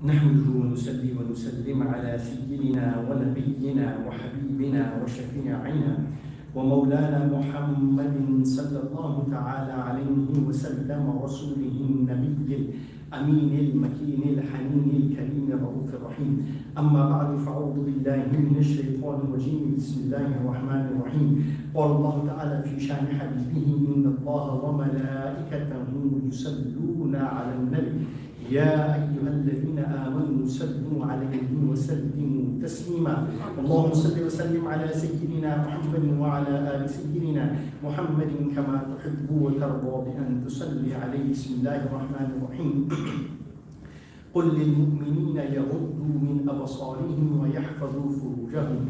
نحمده ونصلي ونسلم على سيدنا ونبينا وحبيبنا وشفيعنا ومولانا محمد صلى الله تعالى عليه وسلم رسوله النبي الأمين المكين الحنين الكريم الرؤوف الرحيم. أما بعد فأعوذ بالله من الشيطان الرجيم. بسم الله الرحمن الرحيم. قال الله تعالى في شأن حبيبه إن الله وملائكته يصلون على النبي يا أيها الذين آمنوا صلوا عليه وسلموا تسليما. اللهم صل وسلم على سيدنا محمد وعلى آل سيدنا محمد كما تحب وترضى بأن تصلي عليه. بسم الله الرحمن الرحيم. قل للمؤمنين يغضوا من أبصارهم ويحفظوا فروجهم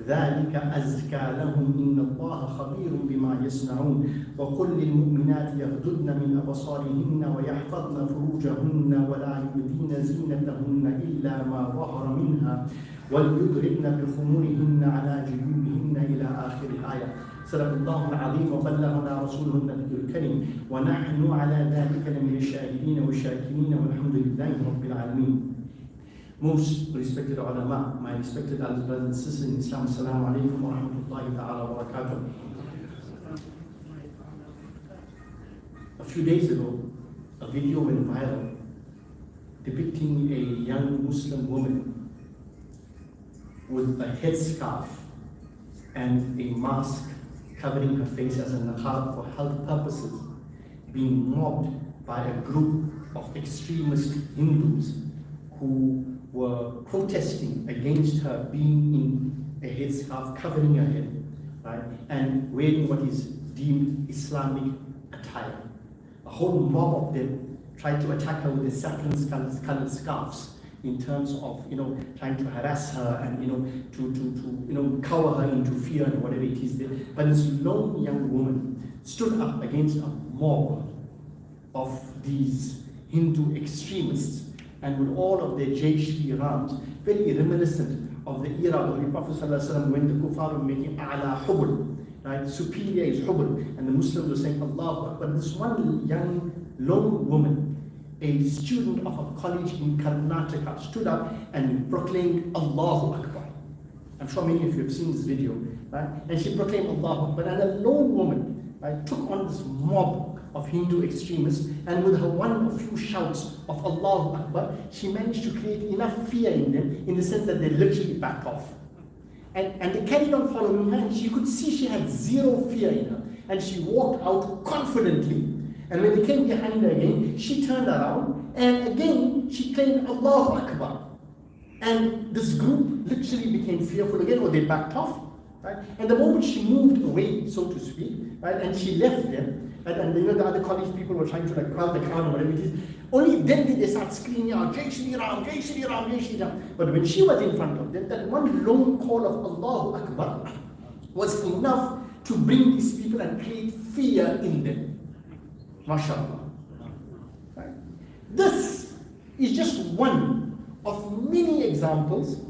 ذلك أزكى لهم إن الله خبير بما يصنعون. وقل للمؤمنات يغضضن من أبصارهن ويحفظن فروجهن ولا يبدين زينتهن إلا ما ظهر منها وليضربن بخمورهن على جيوبهن إلى آخر الآية. صدق الله العظيم وبلغنا رسوله النبي الكريم ونحن على ذلك لمن الشاهدين والشاكرين والحمد لله رب العالمين. Most respected ulama, my respected brothers and sisters in Islam, Assalamu alaikum wa rahmatullahi ta'ala wa barakatuh. A few days ago, a video went viral depicting a young Muslim woman with a headscarf and a mask covering her face as a niqab for health purposes, being mobbed by a group of extremist Hindus who were protesting against her being in a headscarf covering her head, right, and wearing what is deemed Islamic attire. A whole mob of them tried to attack her with their saffron-colored scarves in terms of, trying to harass her and, to cover her into fear and whatever it is there. But this lone young woman stood up against a mob of these Hindu extremists, and with all of their Jayshri rams, very reminiscent of the era of the Prophet ﷺ when the kuffar were making a'la hubul, right? Superior is hubul, and the Muslims were saying Allahu Akbar. This one young lone woman, a student of a college in Karnataka, stood up and proclaimed Allahu Akbar. I'm sure many of you have seen this video, right? And she proclaimed Allahu Akbar, and a lone woman, right, took on this mob of Hindu extremists, and with her one or few shouts of Allahu Akbar, she managed to create enough fear in them, in the sense that they literally backed off. And they carried on following her, and she could see she had zero fear in her. And she walked out confidently. And when they came behind her again, she turned around, and again she claimed Allahu Akbar. And this group literally became fearful again, or they backed off. Right? And the moment she moved away, so to speak, right, and she left them, and the other college people were trying to quell the crowd or whatever it is, only then did they start screaming out, Jai Shri Ram, Jai Shri Ram, Jai Shri Ram. But when she was in front of them, that one lone call of Allahu Akbar was enough to bring these people and create fear in them. MashaAllah. Right? This is just one of many examples,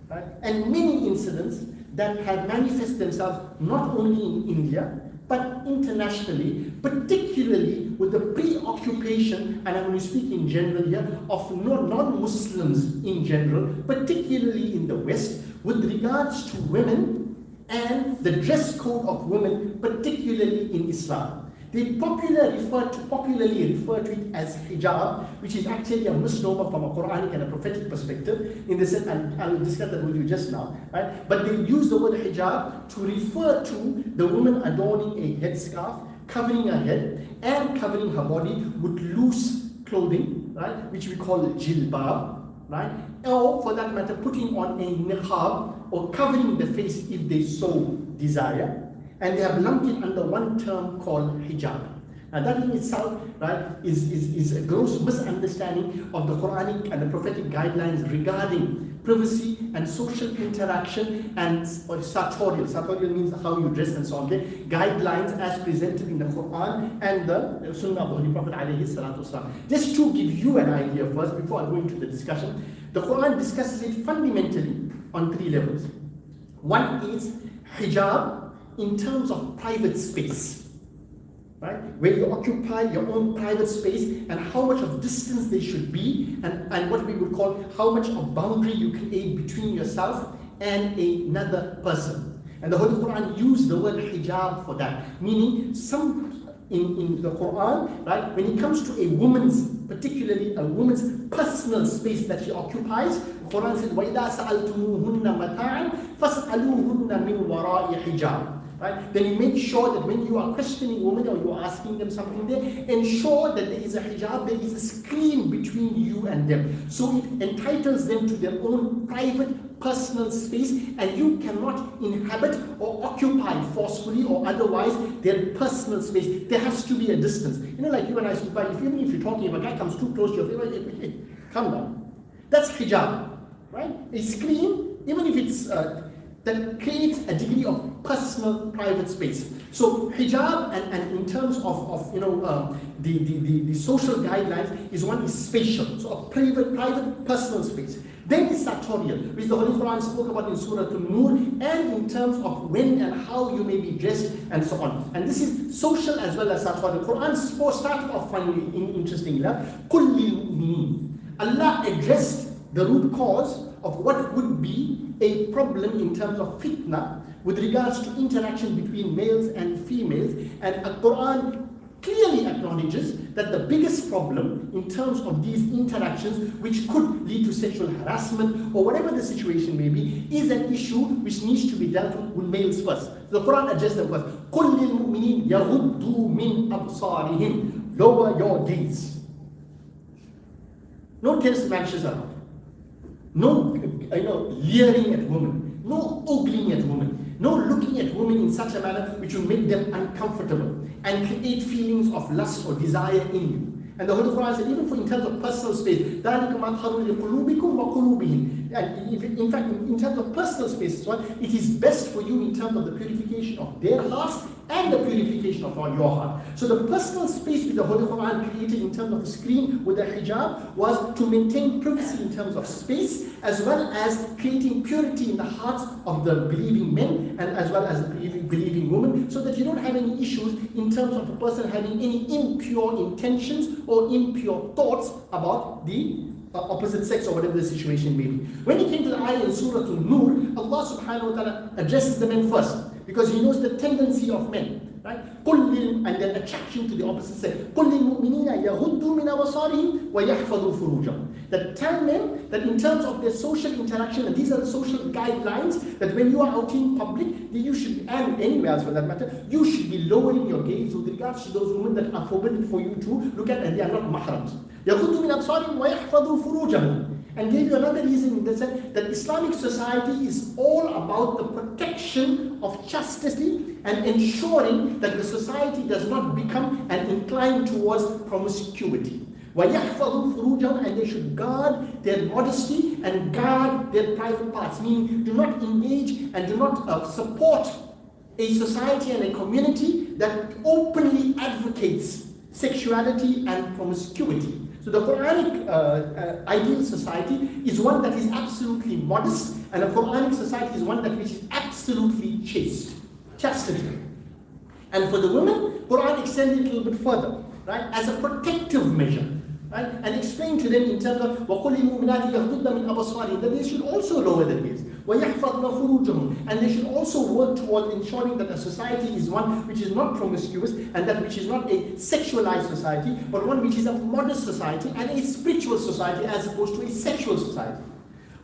right, and many incidents that have manifested themselves not only in India, but internationally, particularly with the preoccupation, and I'm going to speak in general here, of non-Muslims in general, particularly in the West, with regards to women and the dress code of women, particularly in Islam. They popularly refer to it as hijab, which is actually a misnomer from a Quranic and a prophetic perspective, in the sense, and I'll discuss that with you just now, right? But they use the word hijab to refer to the woman adorning a headscarf, covering her head and covering her body with loose clothing, right, which we call jilbab, right? Or for that matter, putting on a niqab or covering the face if they so desire. And they have lumped it under one term called hijab. And that in itself, right, is a gross misunderstanding of the Quranic and the prophetic guidelines regarding privacy and social interaction and sartorial. Sartorial means how you dress and so on. Guidelines as presented in the Quran and the Sunnah of the Holy Prophet alayhi salatu wasalam. Just to give you an idea first, before I go into the discussion, the Quran discusses it fundamentally on three levels. One is hijab in terms of private space. right? Where you occupy your own private space and how much of distance there should be, and what we would call how much of boundary you create between yourself and another person. And the Holy Quran used the word hijab for that, meaning in the Quran, right, when it comes to a woman's, particularly a woman's personal space that she occupies, the Quran says, وَإِذَا سَأَلْتُمُوهُنَّ مَتَاعًا فَاسْأَلُوهُنَّ مِنْ وَرَاءِ حِجَابٍ. Right? Then you make sure that when you are questioning women or you are asking them something there, ensure that there is a hijab, there is a screen between you and them. So it entitles them to their own private, personal space, and you cannot inhabit or occupy forcefully or otherwise their personal space. There has to be a distance. You know, like you and I speak by, even if you're talking, if a guy comes too close to your face, hey, calm down. That's hijab, right? A screen, even if it's that creates a degree of personal private space. So hijab and in terms of the social guidelines is one is spatial, so a private personal space. Then is sartorial, which the Holy Quran spoke about in Surah An-Nur, and in terms of when and how you may be dressed and so on. And this is social as well as sartorial. Quran started off finally interestingly enough. قُلْ لِلْمُؤْمِنِينَ. Allah addressed the root cause of what would be a problem in terms of fitna with regards to interaction between males and females, and the Quran clearly acknowledges that the biggest problem in terms of these interactions, which could lead to sexual harassment or whatever the situation may be, is an issue which needs to be dealt with males first. The Quran addressed them first. قُلْ لِلْمُؤْمِنِينَ يَغُضُّوا مِنْ أَبْصَارِهِمْ. Lower your gaze. No tense matches around. No leering at women. No ogling at women. No looking at women in such a manner which will make them uncomfortable and create feelings of lust or desire in you. And the Holy Quran said, even for in terms of personal space, ذَلِكُمْ أَطْهَرُ لِقُلُوبِكُمْ وَقُلُوبِهِمْ. And in fact, in terms of personal space, it is best for you in terms of the purification of their hearts and the purification of your heart. So the personal space which the Holy Quran created in terms of the screen with the hijab was to maintain privacy in terms of space, as well as creating purity in the hearts of the believing men and as well as the believing women, so that you don't have any issues in terms of a person having any impure intentions or impure thoughts about the opposite sex or whatever the situation may be. When it came to the ayah in Surah An-Nur, Allah subhanahu wa ta'ala addresses the men first, because He knows the tendency of men, right? And then attraction to the opposite sex. قُلْ لِلْمُؤْمِنِينَ يَغُضُّوا مِنْ أَبْصَارِهِمْ وَيَحْفَظُوا فُرُوجَهُم. That tell them that in terms of their social interaction, and these are the social guidelines, that when you are out in public, you should, and anywhere else for that matter, you should be lowering your gaze with regards to those women that are forbidden for you to look at, and they are not mahrams. يَغُضُّوا مِنْ أَبْصَارِهِمْ وَيَحْفَظُوا فُرُوجَهُم. And gave you another reason in the sense that Islamic society is all about the protection of chastity and ensuring that the society does not become and incline towards promiscuity. وَيَحْفَظُوا فُرُوجَهُمْ. And they should guard their modesty and guard their private parts, meaning do not engage and do not support a society and a community that openly advocates sexuality and promiscuity. So the Quranic ideal society is one that is absolutely modest, and a Quranic society is one that which is absolutely chaste, chastity. And for the women, Quran extended it a little bit further, right, as a protective measure, right, and explain to them in terms of وَقُلِ الْمُؤْمِنَاتِ يَغْضُضْنَ مِنْ أَبْصَارِهِنَّ, that they should also lower their gaze. وَيَحْفَظْنَ فُرُوجَهُمْ. And they should also work towards ensuring that a society is one which is not promiscuous, and that which is not a sexualized society, but one which is a modest society and a spiritual society as opposed to a sexual society.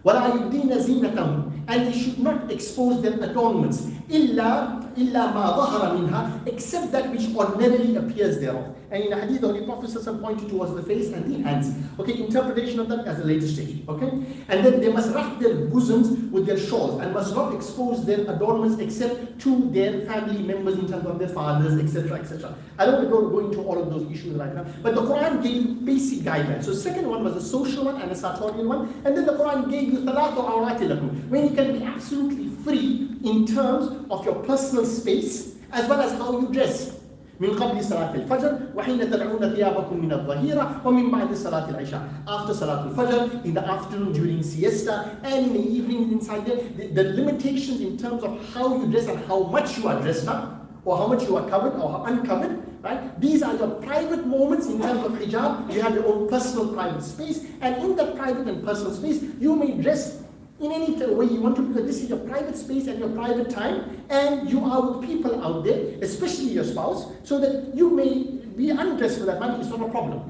وَلَا يُبْدِينَ زِينَتَهُمْ. And they should not expose their adornments إِلَّا مَا ظَهَرَ مِنْهَا, except that which ordinarily appears thereof. And in the hadith, the Holy Prophet pointed towards the face and the hands. Okay, interpretation of that as a later stage. Okay, and then they must wrap their bosoms with their shawls and must not expose their adornments except to their family members in terms of their fathers, etc., etc. I don't want to go into all of those issues right now, but the Quran gave you basic guidelines. So second one was a social one and a sartorial one, and then the Quran gave you ثَلَاثُ عَوْرَاتٍ لَكُمْ, when you can be absolutely free in terms of your personal space as well as how you dress. من قبل صلاة الفجر وحين تدعون ثيابكم من الظهيرة ومن بعد صلاة العشاء. After Salat al-Fajr, in the afternoon during siesta, and in the evening inside there, the limitations in terms of how you dress and how much you are dressed up or how much you are covered or uncovered, right? These are your private moments in terms of hijab. You have your own personal private space, and in that private and personal space, you may dress in any way you want to, because this is your private space and your private time, and you are with people out there, especially your spouse, so that you may be undressed for that money. It's not a problem.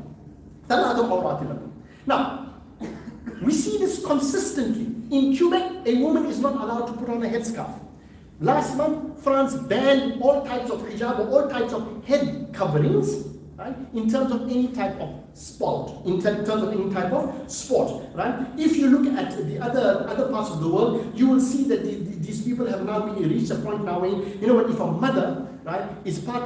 Now, we see this consistently. In Quebec, a woman is not allowed to put on a headscarf. Last month, France banned all types of hijab or all types of head coverings, right, in terms of any type of sport, right? If you look at the other parts of the world, you will see that these people have now reached a point now where, you know what, if a mother, right,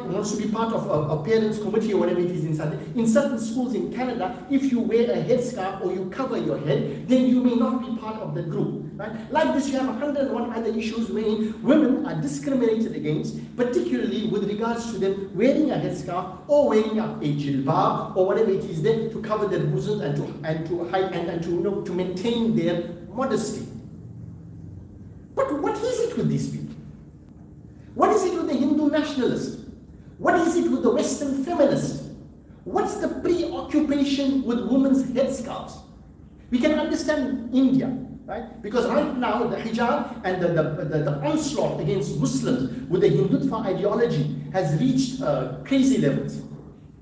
wants to be part of a parents committee or whatever it is in certain schools in Canada, if you wear a headscarf or you cover your head, then you may not be part of the group, right? Like this, you have 101 other issues where women are discriminated against, particularly with regards to them wearing a headscarf or wearing a jilbab or whatever it is there to cover their bosoms and to hide and to maintain their modesty. But what is it with these people? What is it with the Hindu nationalist? What is it with the Western feminist? What's the preoccupation with women's headscarves? We can understand India, right? Because right now the hijab and the onslaught against Muslims with the Hindutva ideology has reached crazy levels,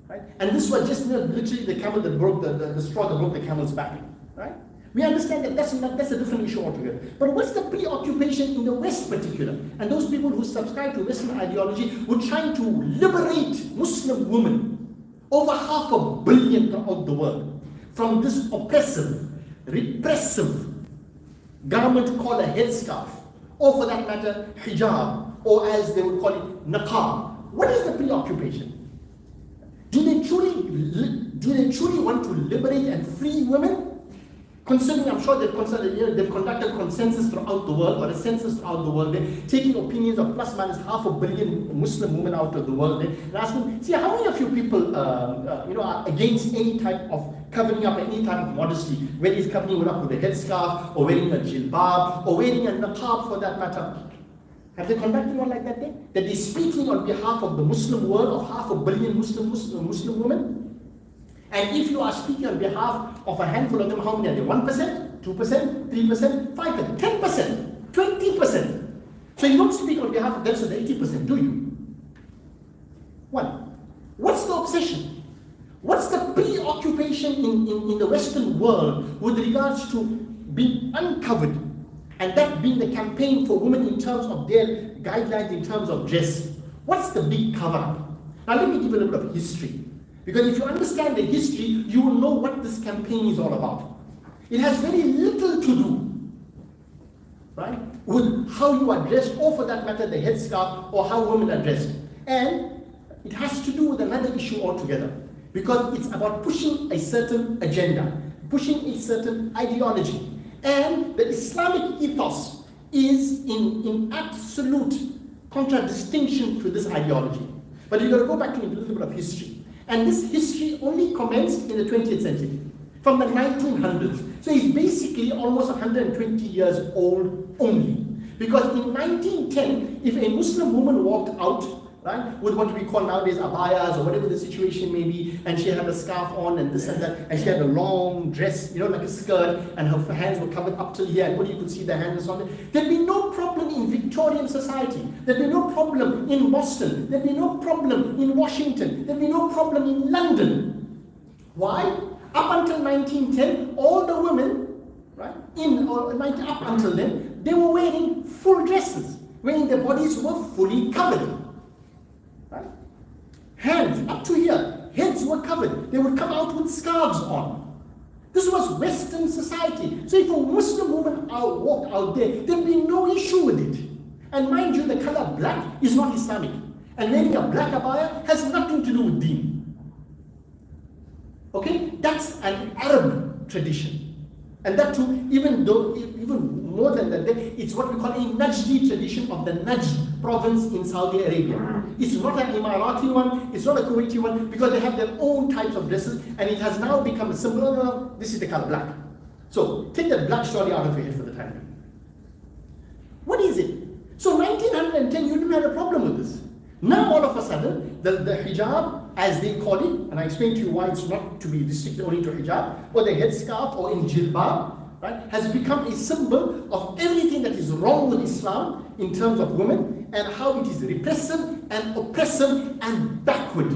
right? And this was just literally the camel that broke the straw that broke the camel's back, right? We understand that that's a different issue altogether. But what's the preoccupation in the West particular? And those people who subscribe to Western ideology were trying to liberate Muslim women, over 500 million throughout the world, from this oppressive, repressive garment called a headscarf, or for that matter, hijab, or as they would call it, niqab. What is the preoccupation? Do they truly want to liberate and free women? Considering, I'm sure they've conducted consensus throughout the world, or a census throughout the world, taking opinions of plus minus 500 million Muslim women out of the world, and asking, see, how many of you people, are against any type of covering up, any type of modesty, whether it's covering up with a headscarf, or wearing a jilbab, or wearing a niqab for that matter? Have they conducted one like that day? That they're speaking on behalf of the Muslim world, of 500 million Muslim women? And if you are speaking on behalf of a handful of them, how many are there? 1%, 2%, 3%, 5%, 10%, 20%. So you don't speak on behalf of them, so the 80%, do you? One. What's the obsession? What's the preoccupation in the Western world with regards to being uncovered? And that being the campaign for women in terms of their guidelines, in terms of dress. What's the big cover-up? Now let me give you a little bit of history. Because if you understand the history, you will know what this campaign is all about. It has very little to do, right, with how you are dressed, or for that matter, the headscarf, or how women are dressed. And it has to do with another issue altogether. Because it's about pushing a certain agenda, pushing a certain ideology. And the Islamic ethos is in absolute contradistinction to this ideology. But you've got to go back to a little bit of history. And this history only commenced in the 20th century, from the 1900s. So it's basically almost 120 years old only. Because in 1910, if a Muslim woman walked out, right, with what we call nowadays abayas or whatever the situation may be, and she had a scarf on and this and that, and she had a long dress, like a skirt, and her hands were covered up till here, and only you could see the hands on it, there'd be no problem in Victorian society. There'd be no problem in Boston. There'd be no problem in Washington. There'd be no problem in London. Why? Up until 1910, all the women, right, up until then, they were wearing full dresses, wherein their bodies were fully covered. Right? Hands up to here, heads were covered. They would come out with scarves on. This was Western society. So if a Muslim woman walked out there, there'd be no issue with it. And mind you, the color black is not Islamic. And wearing a black abaya has nothing to do with deen. Okay? That's an Arab tradition. And that too, even more than that, it's what we call a Najdi tradition of the Najd province in Saudi Arabia. It's not an Emirati one, it's not a Kuwaiti one, because they have their own types of dresses, and it has now become a symbol. No, this is the color black. So take that black story out of your head for the time being. What is it? So 1910, you didn't have a problem with this. Now all of a sudden, the hijab, as they call it, and I explained to you why it's not to be restricted only to hijab, or the headscarf, or in jilbab, right, has become a symbol of everything that is wrong with Islam in terms of women, and how it is repressive and oppressive and backward.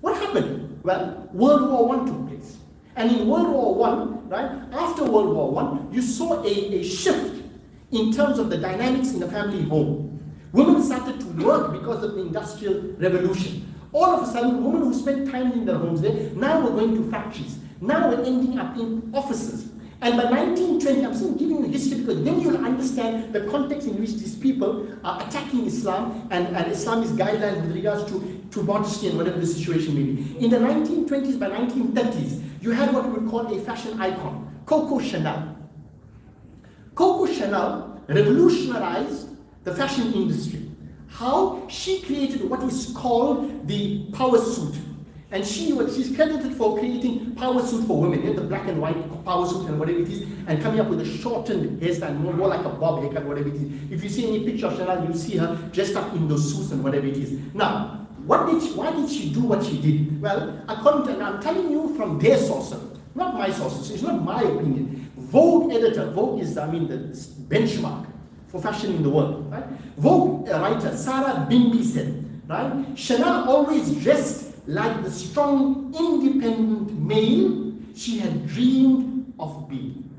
What happened? Well, World War I took place. And in World War I, right, after World War I, you saw a shift in terms of the dynamics in the family home. Women started to work because of the Industrial Revolution. All of a sudden, women who spent time in their homes there, now we're going to factories. Now we're ending up in offices. And by 1920, I'm still giving you history because then you'll understand the context in which these people are attacking Islam and Islamist guidelines with regards to modesty and whatever the situation may be. In the 1920s, by 1930s, you had what we would call a fashion icon, Coco Chanel. Coco Chanel revolutionized the fashion industry. How? She created what is called the power suit. And she's credited for creating power suit for women, the black and white power suit and whatever it is, and coming up with a shortened hairstyle, more like a bob haircut, whatever it is. If you see any picture of Chanel, you'll see her dressed up in those suits and whatever it is. Now, why did she do what she did? Well, according to, and I'm telling you from their sources, not my sources, it's not my opinion. Vogue editor, Vogue is, the benchmark for fashion in the world, right? Vogue writer Sarah Bimbi said, right, Chanel always dressed like the strong, independent male she had dreamed of being.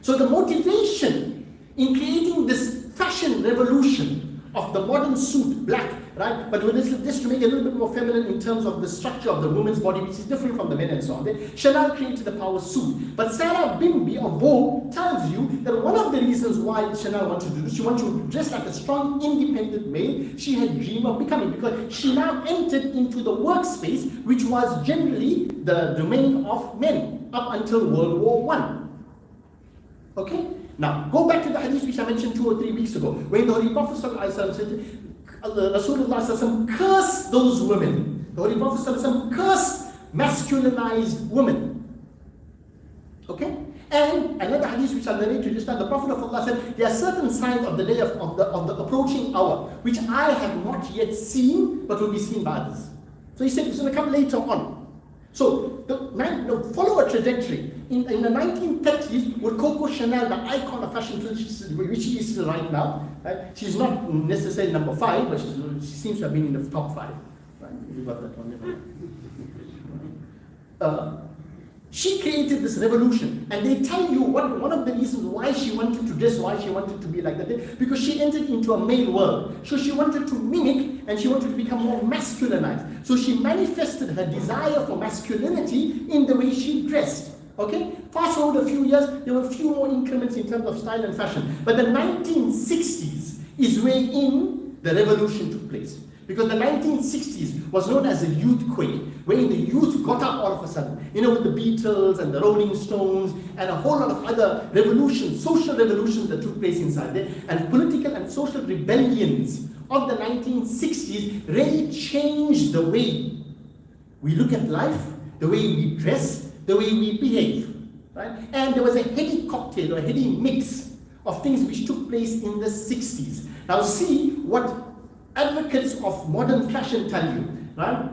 So the motivation in creating this fashion revolution of the modern suit, black, right? But with this to make it a little bit more feminine in terms of the structure of the woman's body, which is different from the men and so on. Chanel created the power suit. But Sarah Bimbi of Vogue tells you that one of the reasons why Chanel wanted to do this, she wanted to dress like a strong, independent male she had dreamed of becoming, because she now entered into the workspace, which was generally the domain of men up until World War I. Okay? Now, go back to the hadith which I mentioned 2 or 3 weeks ago, when the Holy Prophet said, Rasulullah cursed those women. The Holy Prophet cursed masculinized women. Okay? And another hadith which I'll narrate to you just now, the Prophet of Allah said, there are certain signs of the day of the approaching hour, which I have not yet seen, but will be seen by others. So he said it's going to come later on. So follow a trajectory. In the 1930s, with Coco Chanel, the icon of fashion, which she is still right now, right? She's not necessarily number 5, but she seems to have been in the top 5. Right? You got that one. She created this revolution, and they tell you one of the reasons why she wanted to dress, why she wanted to be like that, because she entered into a male world. So she wanted to mimic, and she wanted to become more masculinized. So she manifested her desire for masculinity in the way she dressed. Okay? Fast forward a few years, there were a few more increments in terms of style and fashion. But the 1960s is wherein the revolution took place. Because the 1960s was known as a youth quake, wherein the youth got up all of a sudden, with the Beatles and the Rolling Stones and a whole lot of other revolutions, social revolutions that took place inside there, and political and social rebellions of the 1960s really changed the way we look at life, the way we dress, the way we behave, right? And there was a heady cocktail or a heady mix of things which took place in the 60s. Now see what advocates of modern fashion tell you, right?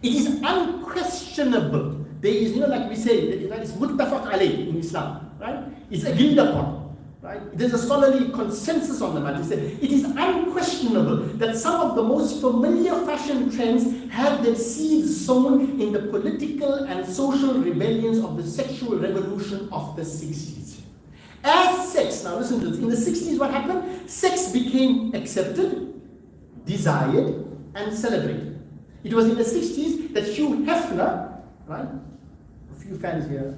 It is unquestionable. There is, like we say, it's muttafaq alayh in Islam, right? It's agreed upon, right? There's a scholarly consensus on the matter. It is unquestionable that some of the most familiar fashion trends have their seeds sown in the political and social rebellions of the sexual revolution of the 60s. As sex, now listen to this, in the 60s what happened? Sex became accepted, desired, and celebrated. It was in the 60s that Hugh Hefner, right? A few fans here,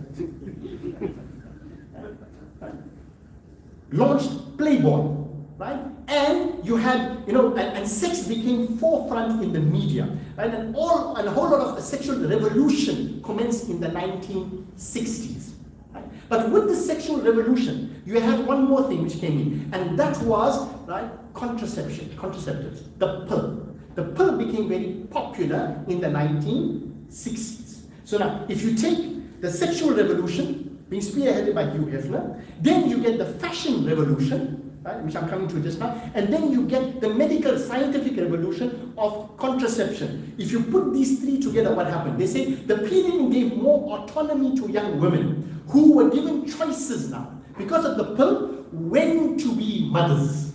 launched Playboy, right? And you had, and sex became forefront in the media, right? And a whole lot of the sexual revolution commenced in the 1960s. Right? But with the sexual revolution, you had one more thing which came in, and that was, right, contraceptives, the pill. The pill became very popular in the 1960s. So now, if you take the sexual revolution being spearheaded by Hugh Hefner, then you get the fashion revolution, right, which I'm coming to just now, and then you get the medical scientific revolution of contraception. If you put these three together, what happened? They say the pill gave more autonomy to young women who were given choices now, because of the pill, when to be mothers.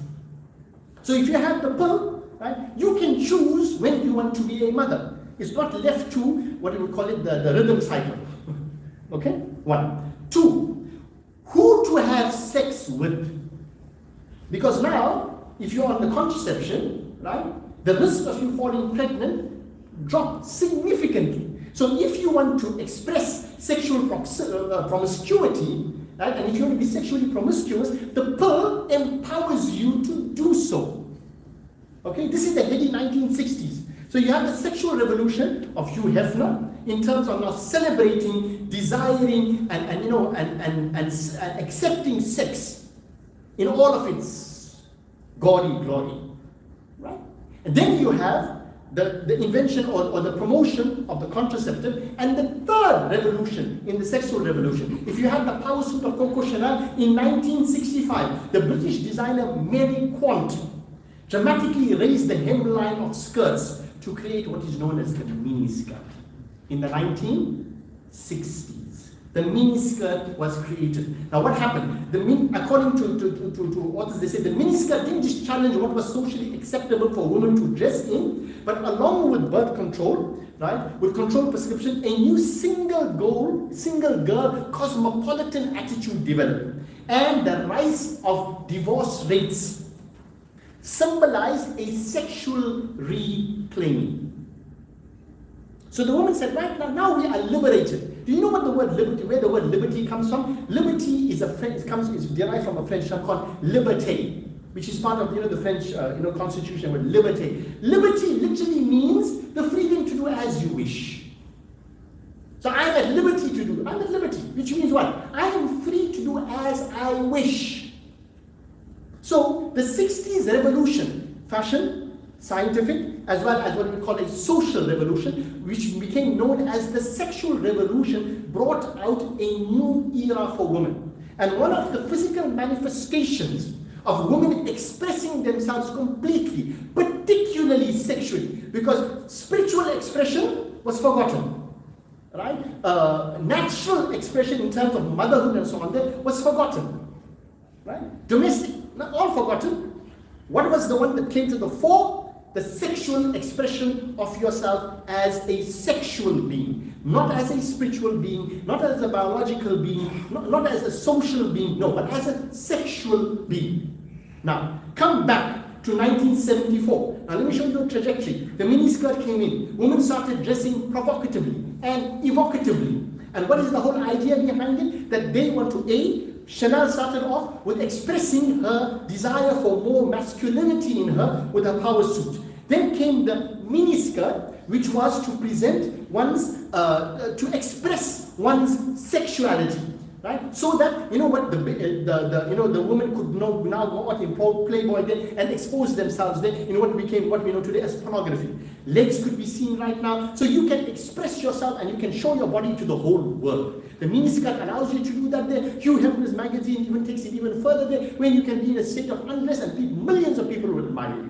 So if you have the pill, right, you can choose when you want to be a mother. It's not left to, what you would call it, the rhythm cycle. Okay? 1. 2, who to have sex with. Because now, if you're on the contraception, right, the risk of you falling pregnant drops significantly. So if you want to express sexual promiscuity, right, and if you want to be sexually promiscuous, the pill empowers you to do so. Okay, this is the heady 1960s. So you have the sexual revolution of Hugh Hefner in terms of now celebrating, desiring, and accepting sex in all of its gaudy glory, right? And then you have the invention or the promotion of the contraceptive, and the third revolution in the sexual revolution. If you have the power suit of Coco Chanel in 1965, the British designer Mary Quant dramatically raised the hemline of skirts to create what is known as the miniskirt. In the 1960s, the miniskirt was created. Now what happened? According to authors, they say the miniskirt didn't just challenge what was socially acceptable for women to dress in, but along with birth control, right, with controlled prescription, a new single girl cosmopolitan attitude developed. And the rise of divorce rates symbolized a sexual reclaiming. So the woman said, right now we are liberated. Do you know what the word liberty, where the word liberty comes from? Liberty is is derived from a French term called liberté, which is part of the French constitution with liberté. Liberty literally means the freedom to do as you wish. So I'm at liberty to do. I'm at liberty, which means what? I am free to do as I wish. So the 60s revolution, fashion, scientific, as well as what we call a social revolution, which became known as the sexual revolution, brought out a new era for women. And one of the physical manifestations of women expressing themselves completely, particularly sexually, because spiritual expression was forgotten, right? Natural expression in terms of motherhood and so on was forgotten, right? Domestic, not all forgotten. What was the one that came to the fore? The sexual expression of yourself as a sexual being, not as a spiritual being, not as a biological being, not as a social being, no, but as a sexual being. Now, come back to 1974. Now, let me show you the trajectory. The miniskirt came in. Women started dressing provocatively and evocatively. And what is the whole idea behind it? That they want to, Chanel started off with expressing her desire for more masculinity in her with her power suit. Then came the miniskirt, which was to present one's, to express one's sexuality, right? So that the women could now go out in Playboy then and expose themselves then in what became what we know today as pornography. Legs could be seen right now, so you can express yourself and you can show your body to the whole world. The miniskirt allows you to do that there. Hugh Hefner's magazine even takes it even further there, when you can be in a state of undress and millions of people will admire you.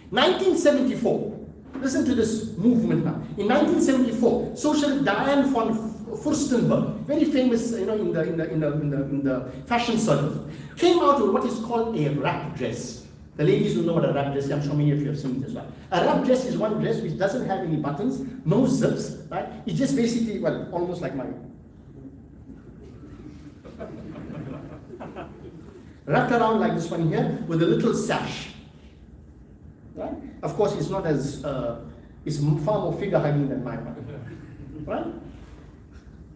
1974, listen to this movement now. In 1974, socialist Diane von Furstenberg, very famous, in the fashion circles, came out with what is called a wrap dress. The ladies will know what a wrap dress is. I'm sure many of you have seen it as well. A wrap dress is one dress which doesn't have any buttons, no zips, right? It's just basically, well, almost like mine. Wrapped around like this one here with a little sash. Right? Of course, it's not as, it's far more figure-hugging than my one. Right?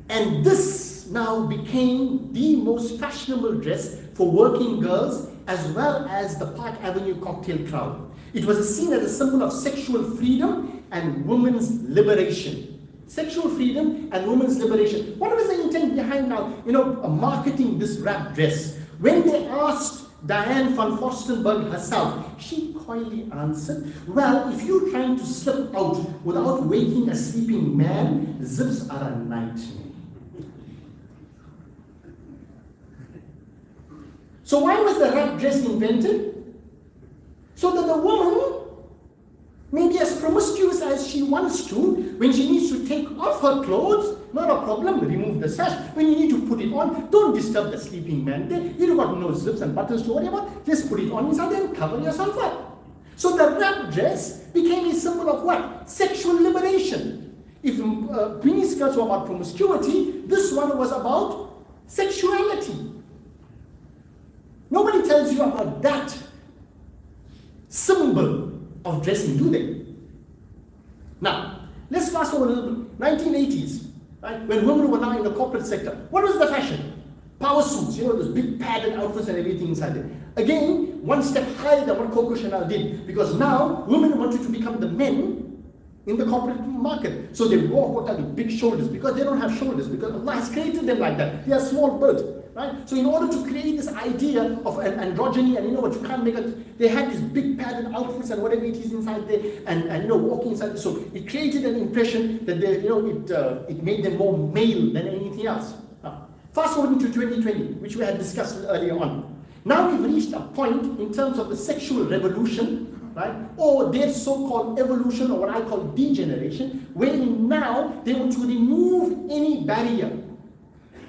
And this now became the most fashionable dress for working girls as well as the Park Avenue cocktail crowd. It was seen as a symbol of sexual freedom and women's liberation. Sexual freedom and women's liberation. What was the intent behind now, marketing this wrap dress? When they asked Diane von Furstenberg herself, she coyly answered, well, if you're trying to slip out without waking a sleeping man, zips are a nightmare. So why was the wrap dress invented? So that the woman may be as promiscuous as she wants to. When she needs to take off her clothes, not a problem, remove the sash. When you need to put it on, don't disturb the sleeping man there. You've got no zips and buttons to worry about. Just put it on inside and cover yourself up. So the wrap dress became a symbol of what? Sexual liberation. If mini skirts were about promiscuity, this one was about sexuality. Nobody tells you about that symbol of dressing, do they? Now, let's fast forward a little bit. 1980s, right? When women were now in the corporate sector. What was the fashion? Power suits, those big padded outfits and everything inside there. Again, one step higher than what Coco Chanel did, because now women wanted to become the men in the corporate market. So they walk with big shoulders, because they don't have shoulders, because Allah has created them like that. They are small birds, right? So in order to create this idea of an androgyny, and you can't make it, they had these big padded outfits and whatever it is inside there, and walking inside. So it created an impression that they, it made them more male than anything else. Now, fast forward into 2020, which we had discussed earlier on. Now we've reached a point in terms of the sexual revolution, right? Or their so-called evolution, or what I call degeneration, wherein now they want to remove any barrier,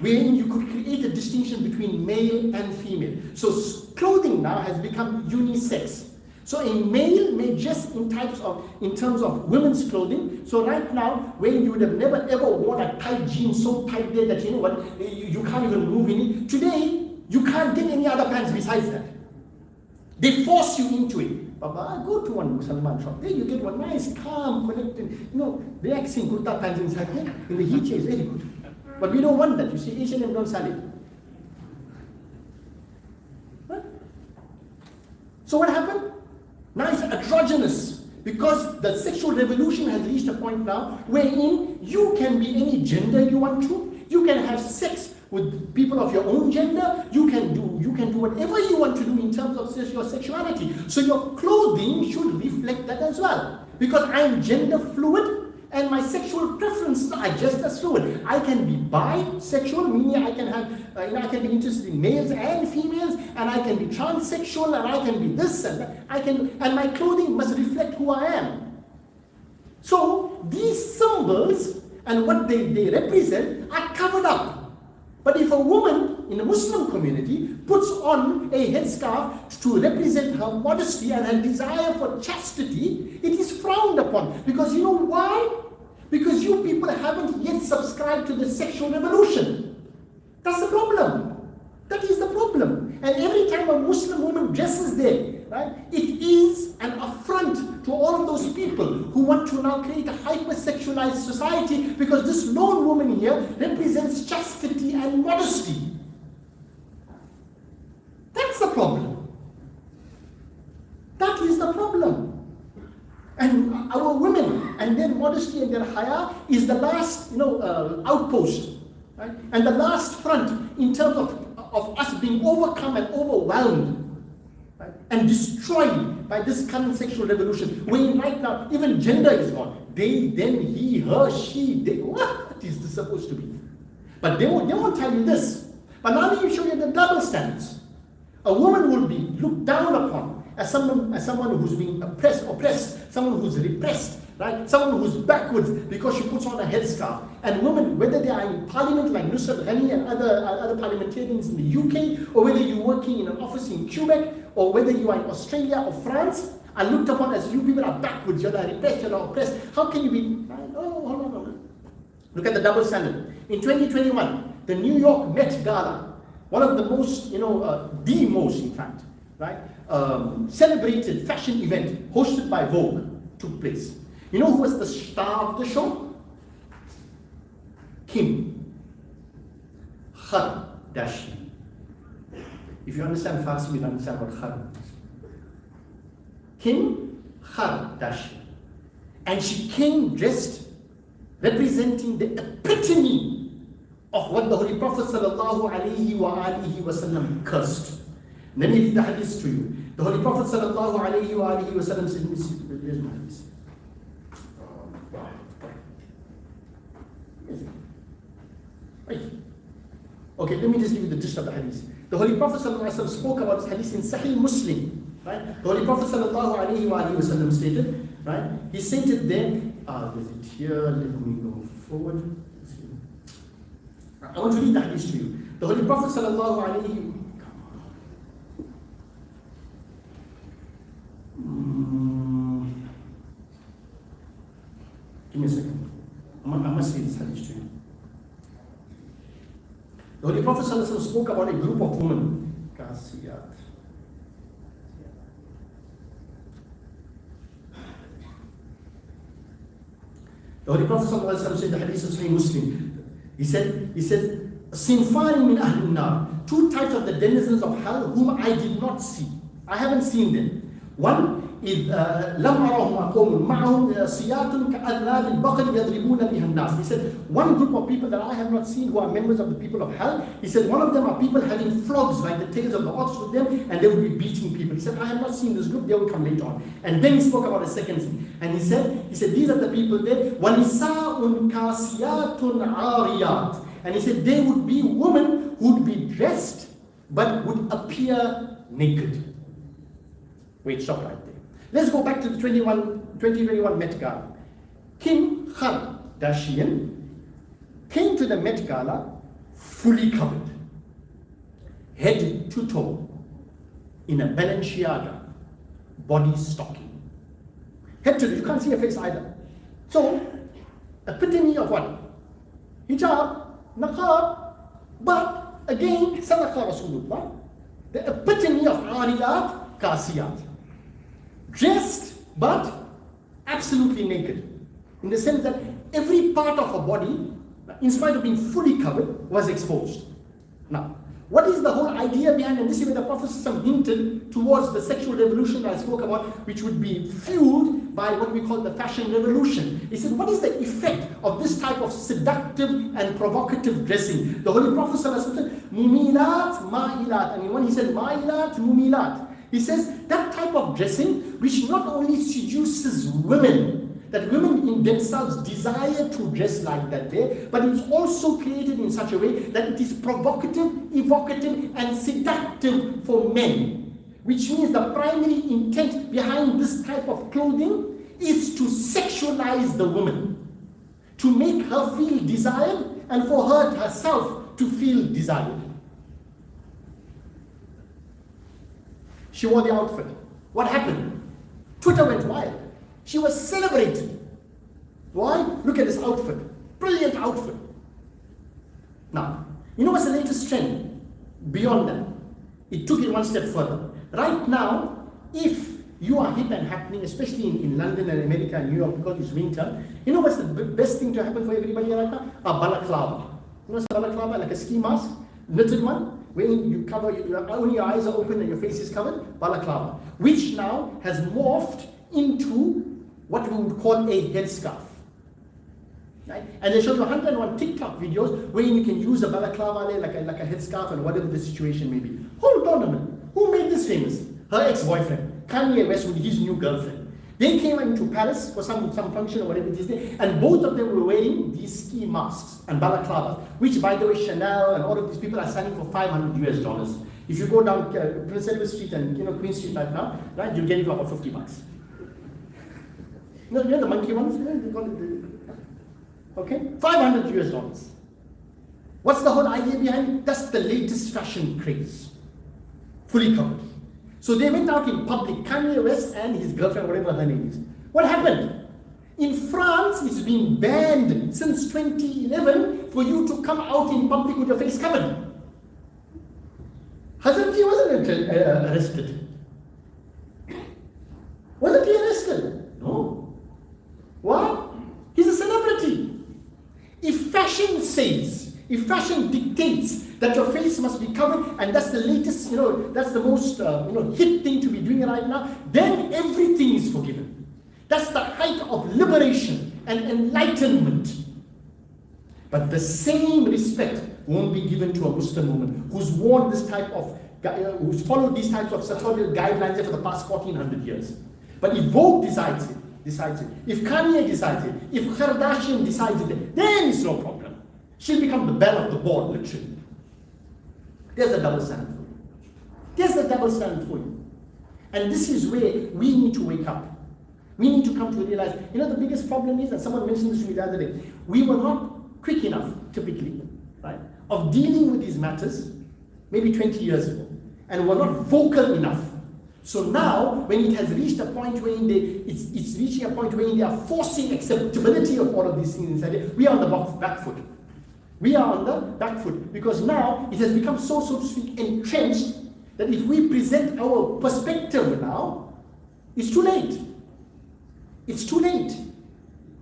wherein you could create a distinction between male and female. So clothing now has become unisex. So a male may dress in terms of women's clothing. So right now, when you would have never ever worn a tight jean so tight there that you can't even move in it. Today, you can't get any other pants besides that. They force you into it. Baba, go to one Muslim shop. There you get one nice, calm, connected, relaxing kurta pants inside there. In the heat is very good. But we don't want that. You see, H&M don't sell it. Right? So what happened? Now it's androgynous, because the sexual revolution has reached a point now wherein you can be any gender you want to. You can have sex with people of your own gender. You can do whatever you want to do in terms of your sexuality. So your clothing should reflect that as well. Because I'm gender fluid and my sexual preferences are just as fluid. I can be bisexual, meaning I can have, I can be interested in males and females, and I can be transsexual, and I can be this and that. And my clothing must reflect who I am. So these symbols and what they represent are covered up. But if a woman in a Muslim community puts on a headscarf to represent her modesty and her desire for chastity, it is frowned upon. Because you know why? Because you people haven't yet subscribed to the sexual revolution. That's the problem. That is the problem. And every time a Muslim woman dresses there, right, it is an affront to all of those people who want to now create a hypersexualized society, because this lone woman here represents chastity and modesty. That's the problem. That is the problem. And our women and their modesty and their haya is the last, outpost, right? And the last front in terms of us being overcome and overwhelmed, right? And destroyed by this current sexual revolution. When right now, even gender is gone. They, them, he, her, she, they. What is this supposed to be? But they won't tell you this. But now let me show you the double standards. A woman will be looked down upon as someone who's being oppressed, someone who's repressed, right? Someone who's backwards because she puts on a headscarf. And women, whether they are in parliament like Nusrat Ghani and other parliamentarians in the UK, or whether you're working in an office in Quebec, or whether you are in Australia or France, are looked upon as you people are backwards, you're repressed, you're oppressed. How can you be? Oh, hold on. Look at the double standard. In 2021, the New York Met Gala, one of the most, the most, in fact, right, celebrated fashion event hosted by Vogue took place. You know who was the star of the show? Kim Kardashian. If you understand Farsi, you'll understand what Khar means. Kim Kardashian. And she came dressed representing the epitome of what the Holy Prophet sallallahu alaihi wasallam cursed. Let me read the hadith to you. The Holy Prophet sallallahu alaihi wasallam said, where's my hadith? Okay, let me just give you the gist of the hadith. The Holy Prophet ﷺ spoke about this hadith in Sahih Muslim. Right? The Holy Prophet ﷺ stated, right? He stated there, there's it here, let me go forward. I want to read the hadith to you. The Holy Prophet ﷺ, give me a second. I must read this hadith to you. The Holy Prophet ﷺ spoke about a group of women, Kasiyat. The Holy Prophet ﷺ said, the hadith of Sahih Muslim, he said, Sinfani min ahlin nar, two types of the denizens of hell whom I did not see. I haven't seen them. One is lam arahum aqawmun ma'ahum siyatun ka'adnab al-baqar yadribuna biha an-nas. He said, one group of people that I have not seen who are members of the people of hell, he said, one of them are people having flogs like the tails of the ox with them, and they will be beating people. He said, I have not seen this group, they will come later on. And then he spoke about a second thing. And he said, these are the people there, وَنِسَاءٌ كَاسِيَاتٌ عَارِيَاتٌ. And he said, they would be women who would be dressed, but would appear naked. Wait, stop right there. Let's go back to the 2021 Met Gala. Kim Kardashian came to the Met Gala fully covered, head to toe, in a Balenciaga body stocking. Head to toe, you can't see her face either. So, epitome of what? Hijab, niqab, but again, sadaqa Rasulullah. The epitome of ariyat, kasiyat. Dressed, but absolutely naked. In the sense that every part of her body, in spite of being fully covered, was exposed. Now, what is the whole idea behind, and this is where the Prophet hinted towards the sexual revolution I spoke about, which would be fueled by what we call the fashion revolution. He said, what is the effect of this type of seductive and provocative dressing? The Holy Prophet said, mumilat, ma'ilat. And when he said ma'ilat, mumilat, he says that type of dressing which not only seduces women, that women in themselves desire to dress like that there, but it's also created in such a way that it is provocative, evocative, and seductive for men. Which means the primary intent behind this type of clothing is to sexualize the woman, to make her feel desired, and for her herself to feel desired. She wore the outfit. What happened? Twitter went wild. She was celebrated. Why? Look at this outfit. Brilliant outfit. Now, you know what's the latest trend? Beyond that, it took it one step further. Right now, if you are hip and happening, especially in London and America and New York, because it's winter, you know what's the best thing to happen for everybody right now? A balaclava. You know what's a balaclava? Like a ski mask, knitted one. When you cover, only your eyes are open and your face is covered, balaclava, which now has morphed into what we would call a headscarf. Right? And they show you 101 TikTok videos where you can use a balaclava like a headscarf and whatever the situation may be. Hold on a minute. Who made this famous? Her ex-boyfriend, Kanye West, with his new girlfriend. They came into Paris for some function or whatever it is there, and both of them were wearing these ski masks and balaclavas, which, by the way, Chanel and all of these people are selling for $500 US. If you go down Prince Edward Street and Queen Street right now, right, you get it for about $50. You know the monkey ones? They call it okay, $500 US. What's the whole idea behind it? That's the latest fashion craze, fully covered. So they went out in public, Kanye West and his girlfriend, whatever her name is. What happened? In France, it's been banned since 2011 for you to come out in public with your face covered. Hazrat wasn't arrested. Wasn't he arrested? No. Why? He's a celebrity. If fashion says, if fashion dictates that your face must be covered, and that's the latest, that's the most, hit thing to be doing right now, then everything is forgiven. That's the height of liberation and enlightenment. But the same respect won't be given to a Muslim woman who's worn this type of, who's followed these types of sartorial guidelines for the past 1400 years. But if Vogue decides it, if Kanye decides it, if Kardashian decides it, then it's no problem. She'll become the belle of the ball, literally. There's a double standard for you. There's a double standard for you. And this is where we need to wake up. We need to come to realize, the biggest problem is, and someone mentioned this to me the other day, we were not quick enough, typically, right, of dealing with these matters, maybe 20 years ago, and we're not vocal enough. So now, when it has reached a point where it's reaching a point where they are forcing acceptability of all of these things inside it, we are on the back foot. We are on the back foot, because now it has become so to speak, entrenched, that if we present our perspective now, it's too late. It's too late.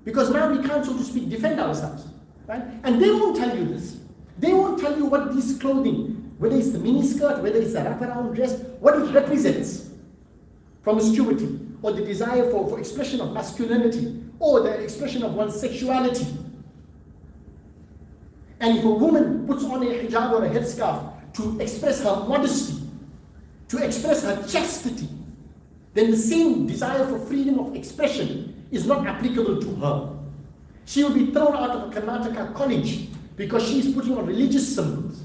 Because now we can't, so to speak, defend ourselves. Right? And they won't tell you this. They won't tell you what this clothing, whether it's the miniskirt, whether it's the wraparound dress, what it represents. Promiscuity, or the desire for expression of masculinity, or the expression of one's sexuality. And if a woman puts on a hijab or a headscarf to express her modesty, to express her chastity, then the same desire for freedom of expression is not applicable to her. She will be thrown out of a Karnataka college because she is putting on religious symbols.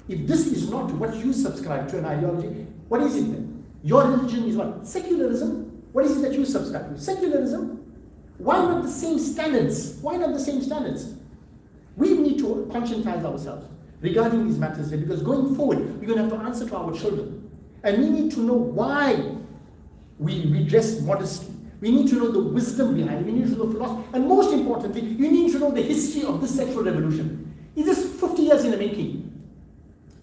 If this is not what you subscribe to, an ideology, what is it then? Your religion is what? Secularism. What is it that you subscribe to? Secularism. Why not the same standards? Why not the same standards? We need to conscientize ourselves regarding these matters here, because going forward, we're going to have to answer to our children. And we need to know why we dress modestly. We need to know the wisdom behind it. We need to know philosophy. And most importantly, you need to know the history of this sexual revolution. It is 50 years in the making.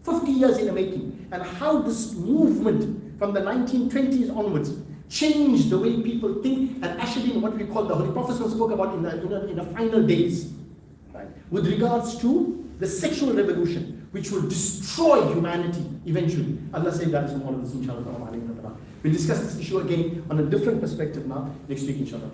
50 years in the making. And how this movement from the 1920s onwards changed the way people think and ushered in what we call the Holy Prophet spoke about in the final days. Right? With regards to the sexual revolution, which will destroy humanity eventually. Allah save that from all of this, inshallah. We'll discuss this issue again on a different perspective now next week, inshallah.